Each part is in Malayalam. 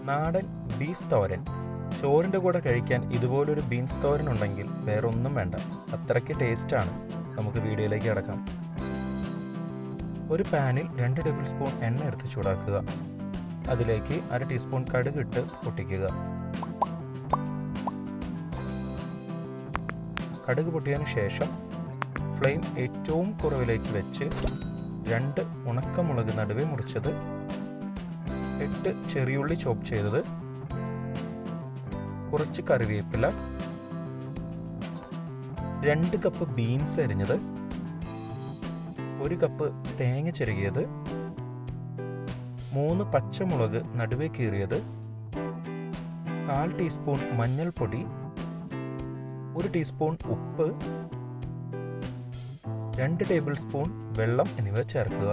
നാടൻ ബീഫ് തോരൻ. ചോറിൻ്റെ കൂടെ കഴിക്കാൻ ഇതുപോലൊരു ബീൻസ് തോരൻ ഉണ്ടെങ്കിൽ വേറെ ഒന്നും വേണ്ട, അത്രയ്ക്ക് ടേസ്റ്റാണ്. നമുക്ക് വീഡിയോയിലേക്ക് കടക്കാം. ഒരു പാനിൽ 2 ടേബിൾ സ്പൂൺ എണ്ണ എടുത്ത് ചൂടാക്കുക. അതിലേക്ക് 1/2 ടീസ്പൂൺ കടുക് ഇട്ട് പൊട്ടിക്കുക. കടുക് പൊട്ടിയതിനു ശേഷം ഫ്ലെയിം ഏറ്റവും കുറവിലേക്ക് വെച്ച് 2 ഉണക്കമുളക് നടുവേ മുറിച്ചത്, 8 ചെറിയുള്ളി ചോപ്പ് ചെയ്തത്, കുറച്ച് കറിവേപ്പില, 2 കപ്പ് ബീൻസ് അരിഞ്ഞത്, 1 കപ്പ് തേങ്ങ ചിരകിയത്, 3 പച്ചമുളക് നടുവേ കീറിയത്, 1/4 ടീസ്പൂൺ മഞ്ഞൾപ്പൊടി, 1 ടീസ്പൂൺ ഉപ്പ്, 2 ടേബിൾ സ്പൂൺ വെള്ളം എന്നിവ ചേർക്കുക.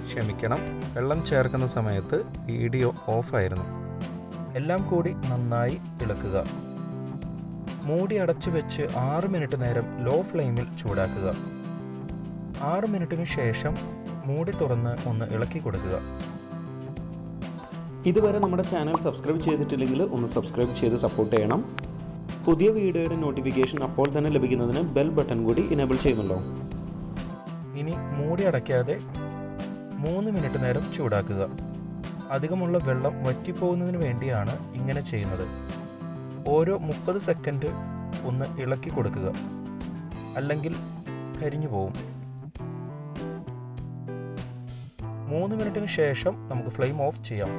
ക്ഷമിക്കണം, വെള്ളം ചേർക്കുന്ന സമയത്ത് വീഡിയോ ഓഫായിരുന്നു. എല്ലാം കൂടി നന്നായി ഇളക്കുക. മൂടി അടച്ചു വെച്ച് 6 മിനിറ്റ് നേരം ലോ ഫ്ലെയിമിൽ ചൂടാക്കുക. 6 മിനിറ്റിനു ശേഷം മൂടി തുറന്ന് ഒന്ന് ഇളക്കി കൊടുക്കുക. ഇതുവരെ നമ്മുടെ ചാനൽ സബ്സ്ക്രൈബ് ചെയ്തിട്ടില്ലെങ്കിൽ ഒന്ന് സബ്സ്ക്രൈബ് ചെയ്ത് സപ്പോർട്ട് ചെയ്യണം. പുതിയ വീഡിയോയുടെ നോട്ടിഫിക്കേഷൻ അപ്പോൾ തന്നെ ലഭിക്കുന്നതിന് ബെൽ ബട്ടൺ കൂടി ഇനേബിൾ ചെയ്യുന്നുണ്ടോ? ഇനി മൂടി അടയ്ക്കാതെ 3 മിനിറ്റ് നേരം ചൂടാക്കുക. അധികമുള്ള വെള്ളം വറ്റിപ്പോകുന്നതിന് വേണ്ടിയാണ് ഇങ്ങനെ ചെയ്യുന്നത്. ഓരോ 30 സെക്കൻഡ് ഒന്ന് ഇളക്കി കൊടുക്കുക, അല്ലെങ്കിൽ കരിഞ്ഞു പോകും. 3 മിനിറ്റിന് ശേഷം നമുക്ക് ഫ്ലെയിം ഓഫ് ചെയ്യാം.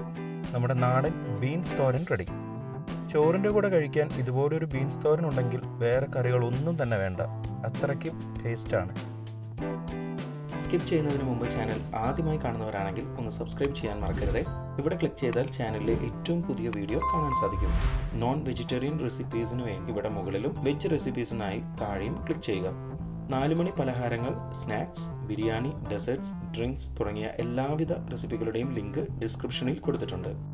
നമ്മുടെ നാടൻ ബീൻസ് തോരൻ റെഡി. ചോറിൻ്റെ കൂടെ കഴിക്കാൻ ഇതുപോലൊരു ബീൻസ് തോരൻ ഉണ്ടെങ്കിൽ വേറെ കറികളൊന്നും തന്നെ വേണ്ട, അത്രയ്ക്കും ടേസ്റ്റാണ്. സ്കിപ്പ് ചെയ്യുന്നതിന് മുമ്പ് ചാനൽ ആദ്യമായി കാണുന്നവരാണെങ്കിൽ ഒന്ന് സബ്സ്ക്രൈബ് ചെയ്യാൻ മറക്കരുത്. ഇവിടെ ക്ലിക്ക് ചെയ്താൽ ചാനലിലെ ഏറ്റവും പുതിയ വീഡിയോ കാണാൻ സാധിക്കും. നോൺ വെജിറ്റേറിയൻ റെസിപ്പീസിന് വേണ്ടി ഇവിടെ മുകളിലും വെജ് റെസിപ്പീസിനായി താഴെയും ക്ലിക്ക് ചെയ്യുക. 4 മണി പലഹാരങ്ങൾ, സ്നാക്സ്, ബിരിയാണി, ഡെസേർട്സ്, ഡ്രിങ്ക്സ് തുടങ്ങിയ എല്ലാവിധ റെസിപ്പികളുടെയും ലിങ്ക് ഡിസ്ക്രിപ്ഷനിൽ കൊടുത്തിട്ടുണ്ട്.